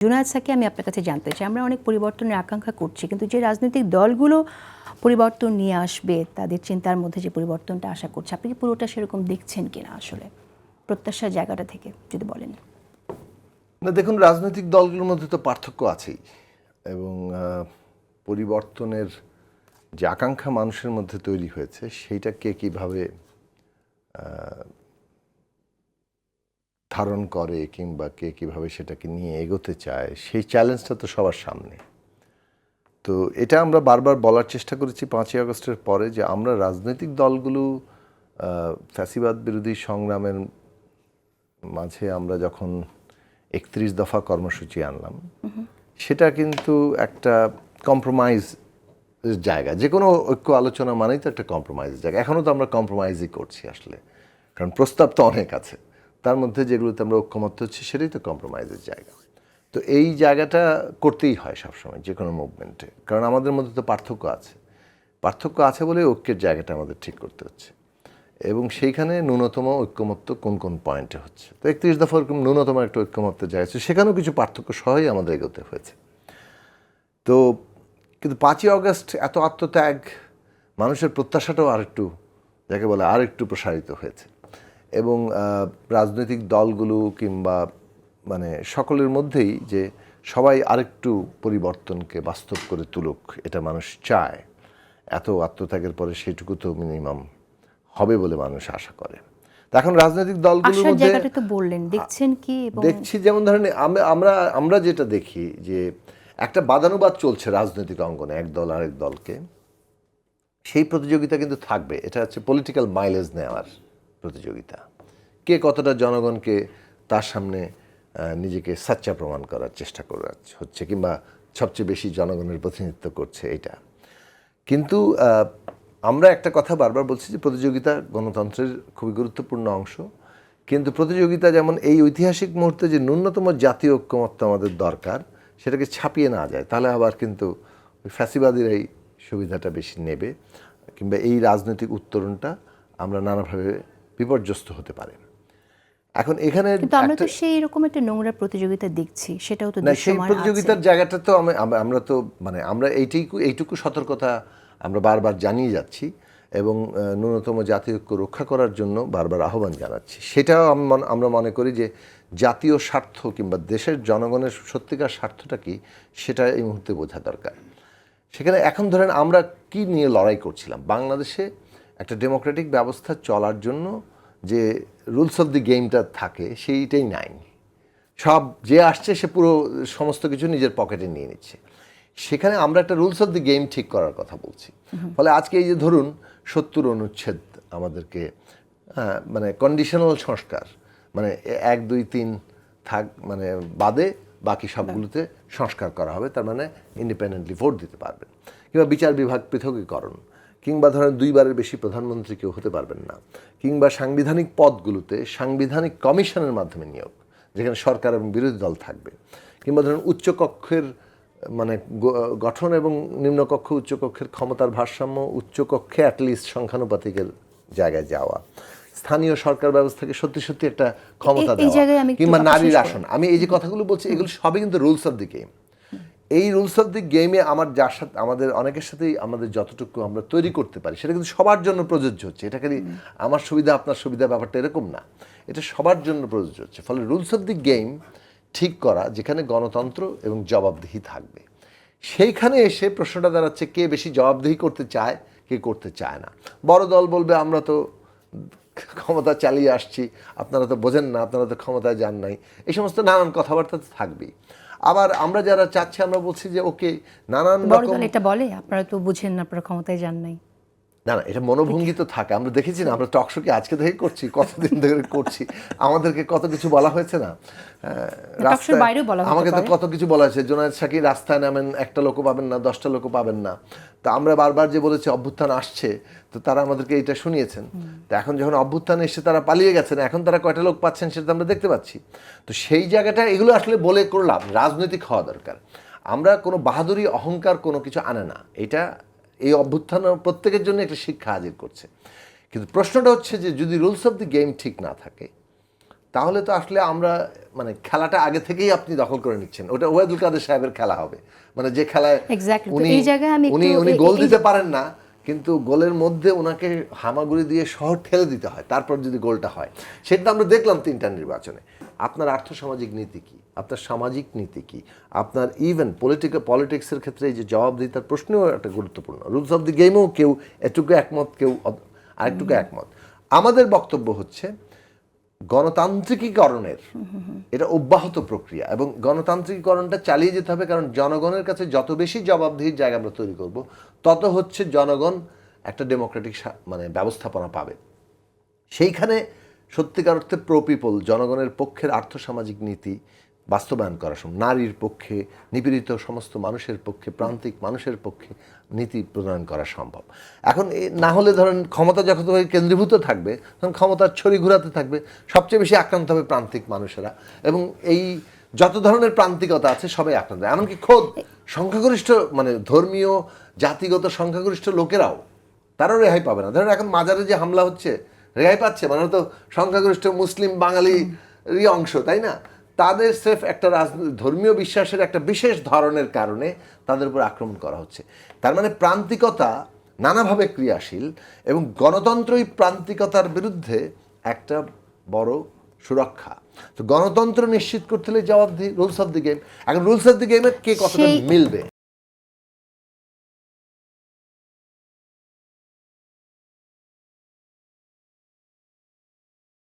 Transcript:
Junaid Psaki, আমি আপনার কাছে জানতে চাই, আমরা অনেক পরিবর্তনের আকাঙ্ক্ষা করছি, কিন্তু যে রাজনৈতিক দলগুলো পরিবর্তন নিয়ে আসবে, তাদের চিন্তার মধ্যে যে পরিবর্তনটা আশা করছে, আপনি কি পুরোটা সেরকম দেখছেন কিনা? আসলে প্রত্যাশার জায়গাটা থেকে যদি বলেন। না, দেখুন, রাজনৈতিক দলগুলোর মধ্যে তো পার্থক্য আছেই, এবং পরিবর্তনের যে আকাঙ্ক্ষা মানুষের মধ্যে তৈরি হয়েছে সেইটা কে কীভাবে ধারণ করে কিংবা কে কীভাবে সেটাকে নিয়ে এগোতে চায়, সেই চ্যালেঞ্জটা তো সবার সামনে। তো এটা আমরা বারবার বলার চেষ্টা করেছি 5ই আগস্টের পরে, যে আমরা রাজনৈতিক দলগুলো ফ্যাসিবাদ বিরোধী সংগ্রামের মাঝে আমরা যখন 31 দফা কর্মসূচি আনলাম, সেটা কিন্তু একটা কম্প্রোমাইজ জায়গা। যে কোনো ঐক্য আলোচনা মানেই তো একটা কম্প্রোমাইজ জায়গা। এখনও তো আমরা কম্প্রোমাইজই করছি আসলে, কারণ প্রস্তাব তো অনেক আছে, তার মধ্যে যেগুলোতে আমরা ঐক্যমত্য হচ্ছি সেটাই তো কম্প্রোমাইজের জায়গা। তো এই জায়গাটা করতেই হয় সবসময় যে কোনো মুভমেন্টে, কারণ আমাদের মধ্যে তো পার্থক্য আছে বলে ঐক্যের জায়গাটা আমাদের ঠিক করতে হচ্ছে, এবং সেইখানে ন্যূনতম ঐক্যমত্য কোন কোন পয়েন্টে হচ্ছে। তো 31 দফা এরকম ন্যূনতম একটা ঐক্যমত্যের জায়গা আছে, সেখানেও কিছু পার্থক্য সহই আমাদের এগোতে হয়েছে। তো কিন্তু 5ই আগস্ট এত আত্মত্যাগ, মানুষের প্রত্যাশাটাও আরেকটু, যাকে বলে, আরেকটু প্রসারিত হয়েছে, এবং রাজনৈতিক দলগুলো কিংবা মানে সকলের মধ্যেই যে সবাই আরেকটু পরিবর্তনকে বাস্তব করে তুলুক, এটা মানুষ চায়। এত আত্মত্যাগের পরে সেটুকু তো মিনিমাম হবে বলে মানুষ আশা করে। এখন রাজনৈতিক দলগুলোর মধ্যে জায়গাটা তো বললেন, দেখছেন কি? দেখছি, যেমন ধরেন আমরা যেটা দেখি যে একটা বাদানুবাদ চলছে রাজনৈতিক অঙ্গনে, এক দল আরেক দলকে, সেই প্রতিযোগিতা কিন্তু থাকবে। এটা হচ্ছে পলিটিক্যাল মাইলেজ নেওয়ার প্রতিযোগিতা, কে কতটা জনগণকে তার সামনে নিজেকে সাচ্চা প্রমাণ করার চেষ্টা করে হচ্ছে, কিংবা সবচেয়ে বেশি জনগণের প্রতিনিধিত্ব করছে এটা। কিন্তু আমরা একটা কথা বারবার বলছি যে প্রতিযোগিতা গণতন্ত্রের খুবই গুরুত্বপূর্ণ অংশ, কিন্তু প্রতিযোগিতা যেমন এই ঐতিহাসিক মুহূর্তে যে ন্যূনতম জাতীয় ঐক্যমত্য আমাদের দরকার, সেটাকে ছাপিয়ে না যায়, তাহলে আবার কিন্তু ওই ফ্যাসিবাদীরাই সুবিধাটা বেশি নেবে, কিংবা এই রাজনৈতিক উত্তরণটা আমরা নানাভাবে বিপর্যস্ত হতে পারে। এখন এখানে আমরা তো সেই রকম একটা নোংরা প্রতিযোগিতা দেখছি, সেটাও তো না, সেই প্রতিযোগিতার জায়গাটা তো আমরা তো মানে আমরা এইটুকু সতর্কতা আমরা বারবার জানিয়ে যাচ্ছি, এবং ন্যূনতম জাতীয় ঐক্য রক্ষা করার জন্য বারবার আহ্বান জানাচ্ছি। সেটাও আমরা মনে করি যে জাতীয় স্বার্থ কিংবা দেশের জনগণের সত্যিকার স্বার্থটা কি, সেটা এই মুহূর্তে বোঝা দরকার। সেখানে এখন ধরেন আমরা কি নিয়ে লড়াই করছিলাম, বাংলাদেশে একটা ডেমোক্রেটিক ব্যবস্থা চলার জন্য যে রুলস অফ দি গেমটা থাকে, সেইটাই নাই। সব যে আসছে সে পুরো সমস্ত কিছু নিজের পকেটে নিয়ে নিচ্ছে। সেখানে আমরা একটা রুলস অফ দি গেম ঠিক করার কথা বলছি। ফলে আজকে এই যে ধরুন 70 অনুচ্ছেদ আমাদেরকে মানে কন্ডিশনাল সংস্কার, মানে 1, 2, 3 থাক মানে বাদে বাকি সবগুলোতে সংস্কার করা হবে, তার মানে ইন্ডিপেন্ডেন্টলি ভোট দিতে পারবেন, কিংবা বিচার বিভাগ পৃথকীকরণ, কিংবা ধরেন 2 বারের বেশি প্রধানমন্ত্রী কেউ হতে পারবেন না, কিংবা সাংবিধানিক পদগুলোতে সাংবিধানিক কমিশনের মাধ্যমে নিয়োগ, যেখানে সরকার এবং বিরোধী দল থাকবে, কিংবা ধরুন উচ্চকক্ষের মানে গঠন এবং নিম্নকক্ষ উচ্চকক্ষের ক্ষমতার ভারসাম্য, উচ্চকক্ষে অ্যাটলিস্ট সংখ্যানুপাতিকের জায়গায় যাওয়া, স্থানীয় সরকার ব্যবস্থাকে সত্যি সত্যি একটা ক্ষমতা দেওয়া, কিংবা নারীর আসন। আমি এই যে কথাগুলো বলছি, এগুলো সবই কিন্তু রুলস অফ দি গেম। এই রুলস অফ দি গেমে যার সাথে আমাদের অনেকের সাথেই আমাদের যতটুকু আমরা তৈরি করতে পারি, সেটা কিন্তু সবার জন্য প্রযোজ্য হচ্ছে। এটা খালি আমার সুবিধা আপনার সুবিধা ব্যাপারটা এরকম না, এটা সবার জন্য প্রযোজ্য হচ্ছে। ফলে রুলস অফ দি গেম ঠিক করা, যেখানে গণতন্ত্র এবং জবাবদিহি থাকবে, সেইখানে এসে প্রশ্নটা দাঁড়াচ্ছে কে বেশি জবাবদিহি করতে চায়, কে করতে চায় না। বড় দল বলবে আমরা তো ক্ষমতা চালিয়ে আসছি, আপনারা তো বোঝেন না, আপনারা তো ক্ষমতায় যান নাই, এই সমস্ত নানান কথাবার্তা তো থাকবেই। আবার আমরা যারা চাচ্ছি, আমরা বলছি যে ওকে, নানান রকম এটা বলে আপনারা তো বুঝেন না, আপনারা ক্ষমতায় যান নাই। না, এটা মনোভঙ্গি তো থাকে। আমরা দেখেছি না, আমরা টকশোকে আজকে থেকে করছি, কতদিন ধরে করছি, আমাদেরকে কত কিছু বলা হয়েছে না, রাস্তায় আমাকে তো কত কিছু বলা হয়েছে, জুনায়েদ সাকি রাস্তায় নামেন, একটা লোকও পাবেন না, 10টা লোকও পাবেন না। তো আমরা বারবার যে বলেছি অভ্যুত্থান আসছে, তো তারা আমাদেরকে এটা শুনিয়েছেন। তো এখন যখন অভ্যুত্থান এসে তারা পালিয়ে গেছেন, এখন তারা কয়টা লোক পাচ্ছেন সেটা আমরা দেখতে পাচ্ছি। তো সেই জায়গাটা এগুলো আসলে বলে করলাম, রাজনৈতিক হওয়া দরকার। আমরা কোনো বাহাদুরি অহংকার কোনো কিছু আনে না, এটা এই অভ্যুত্থান প্রত্যেকের জন্য একটা শিক্ষা হাজির করছে। কিন্তু প্রশ্নটা হচ্ছে যে যদি রুলস অফ দি গেম ঠিক না থাকে, তাহলে তো আসলে আমরা মানে খেলাটা আগে থেকেই আপনি দখল করে নিচ্ছেন, ওটা ওয়াহিদুল কাদের সাহেবের খেলা হবে, মানে যে খেলায় Exactly. তো উনি এই জায়গায় আমি উনি একটু উনি গোল দিতে পারেন না, কিন্তু গোলের মধ্যে ওনাকে হামাগুড়ি দিয়ে শহর ঠেলে দিতে হয়, তারপর যদি গোলটা হয়। সেটা আমরা দেখলাম 3টা নির্বাচনে। আপনার আর্থসামাজিক নীতি কি, আপনার সামাজিক নীতি কি, আপনার ইভেন পলিটিক্সের ক্ষেত্রে এই যে জবাবদিহিতার প্রশ্নেও একটা গুরুত্বপূর্ণ। রুলস অফ দি গেমেও কেউ এটুকু একমত, কেউ আরেকটুকু একমত। আমাদের বক্তব্য হচ্ছে গণতান্ত্রিকীকরণের এটা অব্যাহত প্রক্রিয়া, এবং গণতান্ত্রিকীকরণটা চালিয়ে যেতে হবে, কারণ জনগণের কাছে যত বেশি জবাবদিহির জায়গা আমরা তৈরি করব, তত হচ্ছে জনগণ একটা ডেমোক্রেটিক মানে ব্যবস্থাপনা পাবে। সেইখানে সত্যিকার অর্থে প্রো পিপল, জনগণের পক্ষের আর্থসামাজিক নীতি বাস্তবায়ন করা সম্ভব। নারীর পক্ষে, নিপীড়িত সমস্ত মানুষের পক্ষে, প্রান্তিক মানুষের পক্ষে নীতি প্রণয়ন করা সম্ভব। এখন না হলে ধরেন ক্ষমতা যখন কেন্দ্রীভূত থাকবে, তখন ক্ষমতার ছড়ি ঘুরাতে থাকবে, সবচেয়ে বেশি আক্রান্ত হবে প্রান্তিক মানুষেরা, এবং এই যত ধরনের প্রান্তিকতা আছে সবাই আক্রান্ত। এমনকি খোদ সংখ্যাগরিষ্ঠ মানে ধর্মীয় জাতিগত সংখ্যাগরিষ্ঠ লোকেরাও, তারাও রেহাই পাবে না। ধরেন এখন মাজারে যে হামলা হচ্ছে, রেহাই পাচ্ছে মানে তো সংখ্যাগরিষ্ঠ মুসলিম বাঙালিরই অংশ, তাই না? তাদের স্রেফ একটা ধর্মীয় বিশ্বাসের একটা বিশেষ ধরনের কারণে তাদের উপর আক্রমণ করা হচ্ছে। তার মানে প্রান্তিকতা নানাভাবে ক্রিয়াশীল, এবং গণতন্ত্রই প্রান্তিকতার বিরুদ্ধে একটা বড় সুরক্ষা। তো গণতন্ত্র নিশ্চিত করতে হলে জবাবদিহি, রুলস অফ দি গেম। এখন রুলস অফ দি গেমের কে কতটা মিলবে,